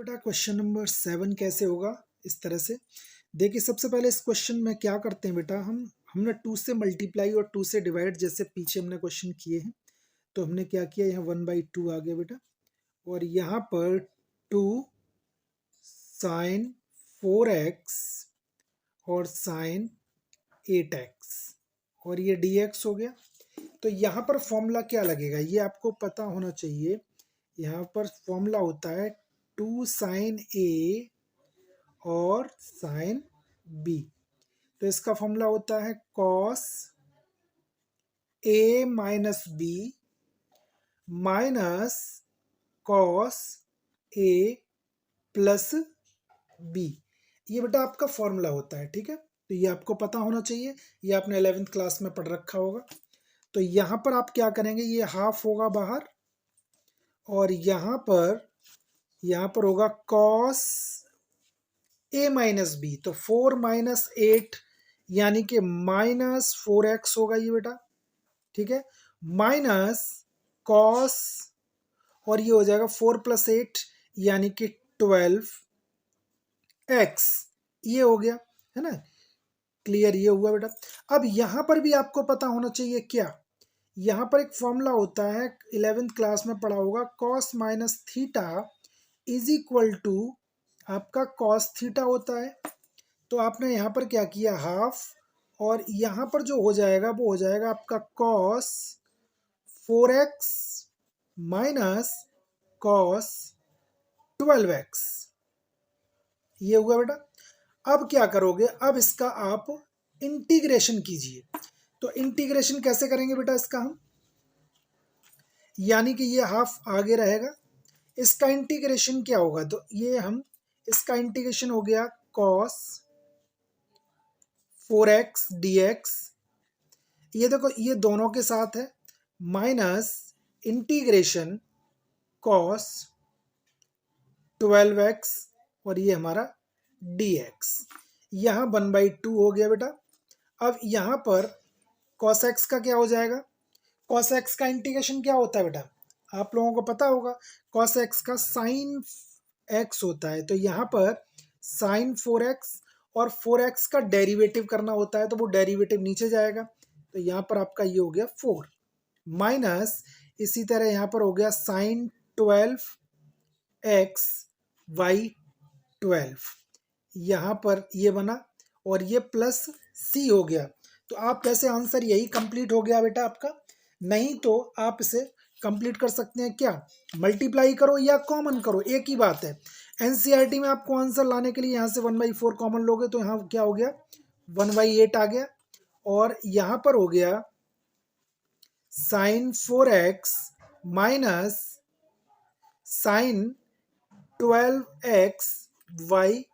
बेटा question number 7 कैसे होगा इस तरह से। देखिए सबसे पहले इस क्वेश्चन में क्या करते हैं बेटा, हमने 2 से मल्टीप्लाई और 2 से डिवाइड जैसे पीछे हमने क्वेश्चन किए हैं। तो हमने क्या किया, यहाँ 1/2 आ गया बेटा, और यहाँ पर 2 साइन 4x और साइन 8x और ये dx हो गया। तो यहाँ पर फॉर्मूला क्या लगेगा ये आपको पता होना चाहिए। यहाँ पर फॉर्मूला होता है 2 साइन a और साइन b। तो इसका फॉर्मूला होता है cos a minus B minus cos a plus b। ये बेटा आपका फॉर्मूला होता है, ठीक है। तो ये आपको पता होना चाहिए, ये आपने 11th क्लास में पढ़ रखा होगा। तो यहाँ पर आप क्या करेंगे, ये हाफ होगा बाहर और यहाँ पर होगा कॉस a माइनस बी। तो 4 माइनस 8 यानी कि माइनस 4x होगा ये बेटा, ठीक है, माइनस कॉस और ये हो जाएगा 4 प्लस 8 यानी कि 12x। ये हो गया है ना, क्लियर, ये हुआ बेटा। अब यहां पर भी आपको पता होना चाहिए क्या, यहां पर एक फॉर्मूला होता है 11th क्लास में पढ़ा होगा, cos minus theta is equal to आपका कॉस थीटा होता है। तो आपने यहाँ पर क्या किया, हाफ, और यहाँ पर जो हो जाएगा वो हो जाएगा आपका cos 4x minus cos 12x। ये हुआ बेटा। अब क्या करोगे, अब इसका आप इंटीग्रेशन कीजिए। तो इंटीग्रेशन कैसे करेंगे बेटा इसका हम, यानी कि ये हाफ आगे रहेगा, इसका इंटीग्रेशन क्या होगा, तो ये हम इसका इंटीग्रेशन हो गया कॉस 4x dx। ये देखो ये दोनों के साथ है, माइनस इंटीग्रेशन कॉस 12x और ये हमारा dx। यहाँ 1/2 हो गया बेटा। अब यहाँ पर cos x का क्या हो जाएगा, cos x का इंटीग्रेशन क्या होता है बेटा, आप लोगों को पता होगा, cos x का साइन x होता है। तो यहाँ पर साइन 4x और 4x का डेरिवेटिव करना होता है, तो वो डेरिवेटिव नीचे जाएगा। तो यहाँ पर आपका ये हो गया 4 माइनस, इसी तरह यहाँ पर हो गया साइन 12x वाई 12, यहाँ पर ये बना और ये प्लस c हो गया। तो आप वैसे आंसर यही कंप्लीट हो गया बेटा आपका, नहीं तो आप इसे कंप्लीट कर सकते हैं क्या, मल्टीप्लाई करो या कॉमन करो, एक ही बात है। एनसीईआरटी में आपको आंसर लाने के लिए यहाँ से 1/4 कॉमन लोगे तो यहाँ क्या हो गया 1/8 आ गया, और यहाँ पर हो गया sign 4x minus sign 12x Y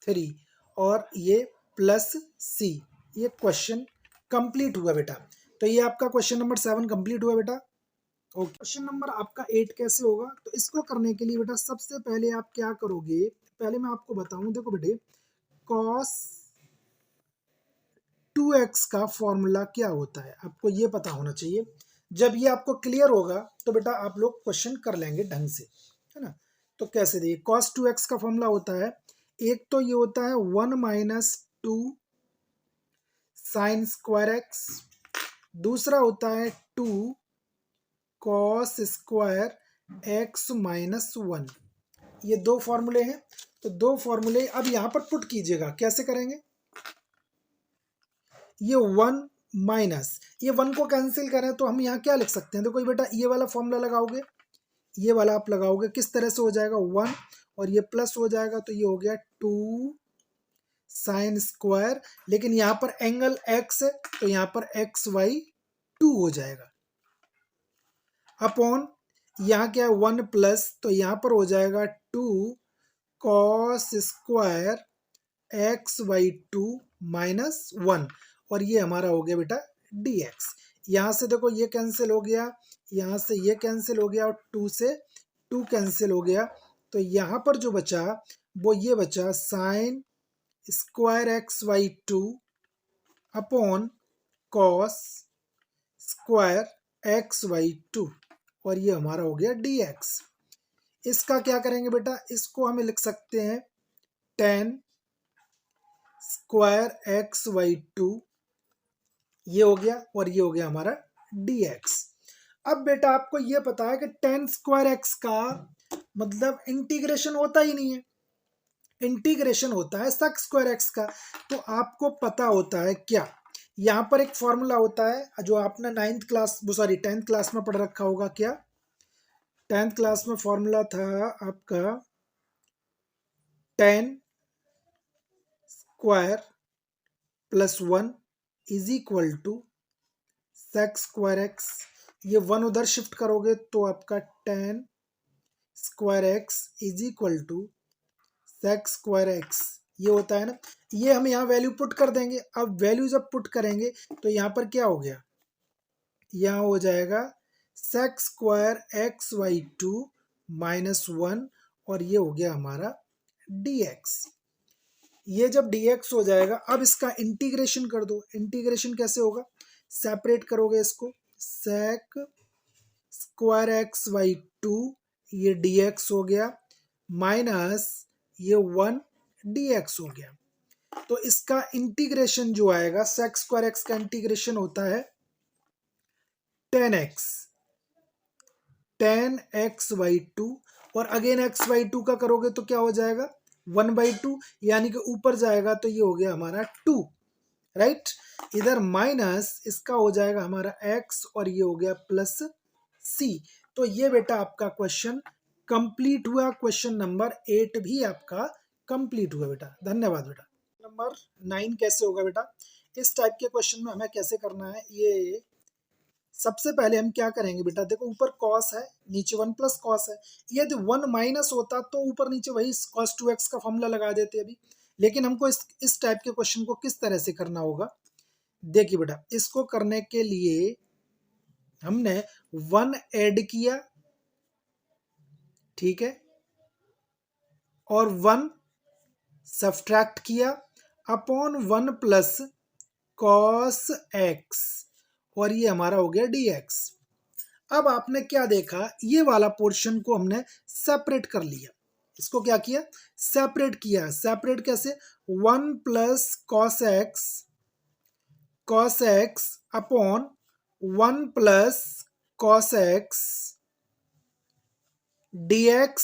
3 और ये प्लस c। ये क्वेश्चन कंप्लीट हुआ बेटा। तो ये आपका क्वेश्चन नंबर 7 कंप्लीट हुआ बेटा। ओके, क्वेश्चन नंबर आपका 8 कैसे होगा, तो इसको करने के लिए बेटा सबसे पहले आप क्या करोगे, पहले मैं आपको बताऊं, देखो बेटे cos 2x का फॉर्मूला क्या होता है आपको ये पता होना चाहिए। जब ये आपको क्लियर होगा तो बेटा आप लोग क्वेश्चन कर लेंगे ढंग से, है ना। तो कैसे, देखिए cos 2x का फॉर्मूला होता है, एक तो ये होता है 1 माइनस 2 साइन स्क्वायर एक्स, दूसरा होता है 2 कॉस स्क्वायर एक्स माइनस 1। ये दो फॉर्मूले हैं। तो दो फॉर्मूले अब यहाँ पर पुट कीजिएगा, कैसे करेंगे, ये 1 माइनस, ये 1 को कैंसिल करें तो हम यहाँ क्या लिख सकते हैं, देखो बेटा ये वाला फॉर्मूला लगाओगे, ये वाला आप लगाओगे, किस तरह से हो जाएगा 1 और ये प्लस हो जाएगा, तो ये हो गया 2 साइन स्क्वायर, लेकिन यहाँ पर एंगल x है तो यहाँ पर एक्स वाई 2 हो जाएगा, अपॉन यहाँ क्या है 1 प्लस, तो यहाँ पर हो जाएगा 2 cos square x y 2 minus 1 और ये हमारा हो गया बेटा dx। यहाँ से देखो ये कैंसिल हो गया, यहाँ से ये कैंसिल हो गया और 2 से 2 कैंसिल हो गया। तो यहाँ पर जो बचा वो ये बचा sine square x y 2 upon cos square x y 2 और ये हमारा हो गया dx। इसका क्या करेंगे बेटा, इसको हम लिख सकते हैं ten square x by two, ये हो गया, और ये हो गया हमारा dx। अब बेटा आपको ये पता है कि टेन स्क्वायर एक्स का मतलब इंटीग्रेशन होता ही नहीं है, इंटीग्रेशन होता है सेक स्क्वायर एक्स का। तो आपको पता होता है क्या, यहाँ पर एक फॉर्मूला होता है जो आपने ninth class sorry 10th class में पढ़ रखा होगा। क्या 10th क्लास में फॉर्मूला था आपका, tan square plus one is equal to sec square x. ये वन उधर शिफ्ट करोगे तो आपका tan square x is equal to sec square x, ये होता है ना। ये हम यहाँ वैल्यू पुट कर देंगे। अब वैल्यू जब पुट करेंगे तो यहाँ पर क्या हो गया, यहाँ हो जाएगा sec square x by two minus one, और ये हो गया हमारा dx। ये जब dx हो जाएगा, अब इसका इंटीग्रेशन कर दो। इंटीग्रेशन कैसे होगा, सेपरेट करोगे इसको, sec square x by two, ये dx हो गया, माइनस ये वन dx हो गया। तो इसका इंटीग्रेशन जो आएगा, सेक स्क्वायर एक्स का इंटीग्रेशन होता है टेन एक्स बाई टू, और अगेन एक्स बाई टू का करोगे तो क्या हो जाएगा, वन बाई टू, यानी कि ऊपर जाएगा तो ये हो गया हमारा टू, राइट। इधर माइनस इसका हो जाएगा हमारा x, और ये हो गया प्लस c। तो ये बेटा आपका क्वेश्चन कंप्लीट हुआ। क्वेश्चन नंबर 8 भी आपका कंप्लीट हुआ बेटा। धन्यवाद बेटा। नंबर 9 कैसे होगा बेटा, इस टाइप के क्वेश्चन में हमें कैसे करना है, ये सबसे पहले हम क्या करेंगे बेटा, देखो ऊपर कॉस है, नीचे वन प्लस कॉस है। यदि वन माइनस होता तो ऊपर नीचे वही कॉस टू एक्स का फॉर्मूला लगा देते अभी। लेकिन हमको इस टाइप के क्वेश्चन को किस तरह से करना होगा, देखिए बेटा, इसको करने के लिए हमने वन ऐड किया, ठीक है, और वन सब्ट्रैक्ट किया upon one plus cos x, और ये हमारा हो गया dx। अब आपने क्या देखा, ये वाला पोर्शन को हमने सेपरेट कर लिया। इसको क्या किया, सेपरेट किया। सेपरेट कैसे, one plus cos x upon one plus cos x dx,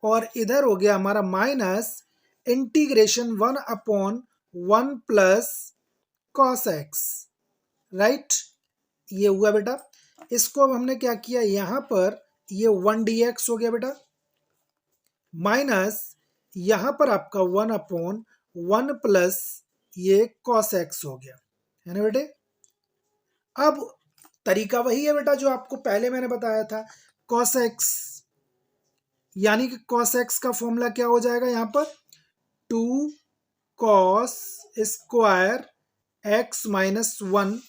और इधर हो गया हमारा minus integration one upon one plus cos x, right. ये हुआ बेटा। इसको अब हमने क्या किया, यहां पर ये वन dx हो गया बेटा, माइनस यहां पर आपका वन अपॉन वन प्लस ये कॉस एक्स हो गया, है ना बेटे। अब तरीका वही है बेटा जो आपको पहले मैंने बताया था, कॉस एक्स, यानी कि कॉस एक्स का फॉर्मूला क्या हो जाएगा, यहां पर two cos square x minus one,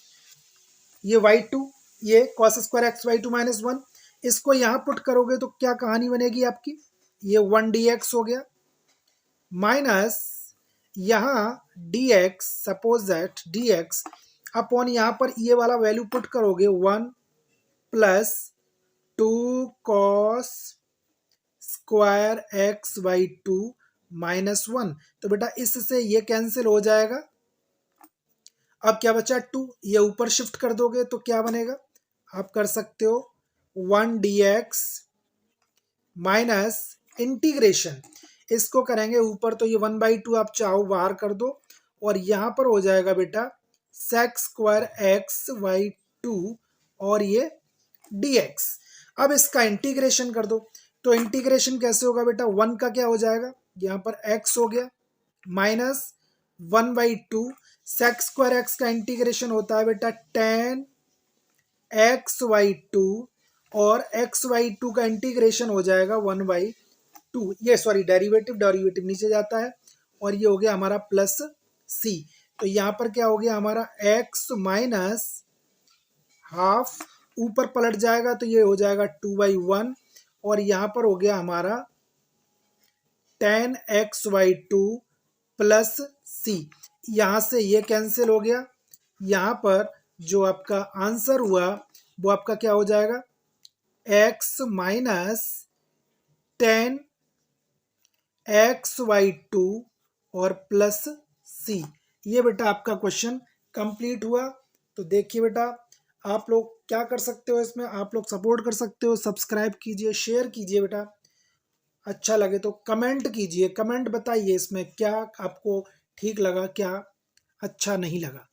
ये वाई टू, ये cos square x y two minus one. इसको यहां पुट करोगे तो क्या कहानी बनेगी आपकी, ये वन dx हो गया, माइनस यहां dx, suppose that dx upon यहां पर ये वाला वैल्यू पुट करोगे one plus two cos square x by two minus one. तो बेटा इससे ये कैंसिल हो जाएगा। अब क्या बचा, टू, ये ऊपर शिफ्ट कर दोगे तो क्या बनेगा, आप कर सकते हो वन dx माइनस इंटीग्रेशन, इसको करेंगे ऊपर तो ये वन बाई टू आप चाहो बाहर कर दो, और यहां पर हो जाएगा बेटा sec square x by two, और ये dx। अब इसका इंटीग्रेशन कर दो। तो इंटीग्रेशन कैसे होगा बेटा, वन का क्या हो जाएगा, यहां पर x हो गया, minus one by two, sec square x का इंटीग्रेशन होता है बेटा टेन एक्स बाई टू, और एक्स बाई टू का इंटीग्रेशन हो जाएगा वन बाई टू, ये सॉरी डेरिवेटिव नीचे जाता है, और ये हो गया हमारा प्लस c। तो यहाँ पर क्या हो गया हमारा x माइनस हाफ, ऊपर पलट जाएगा तो ये हो जाएगा टू बाई वन, और यहाँ पर हो गया हमारा ten x by two plus c। यहाँ से ये कैंसिल हो गया, यहाँ पर जो आपका आंसर हुआ वो आपका क्या हो जाएगा, x माइनस 10 XY2 और प्लस C। ये बेटा आपका क्वेश्चन कंप्लीट हुआ। तो देखिए बेटा, आप लोग क्या कर सकते हो, इसमें आप लोग सपोर्ट कर सकते हो, सब्सक्राइब कीजिए, शेयर कीजिए बेटा। अच्छा लगे तो कमेंट कीजिए, कमेंट बताइए इसमें क्या आपको ठीक लगा, क्या अच्छा नहीं लगा।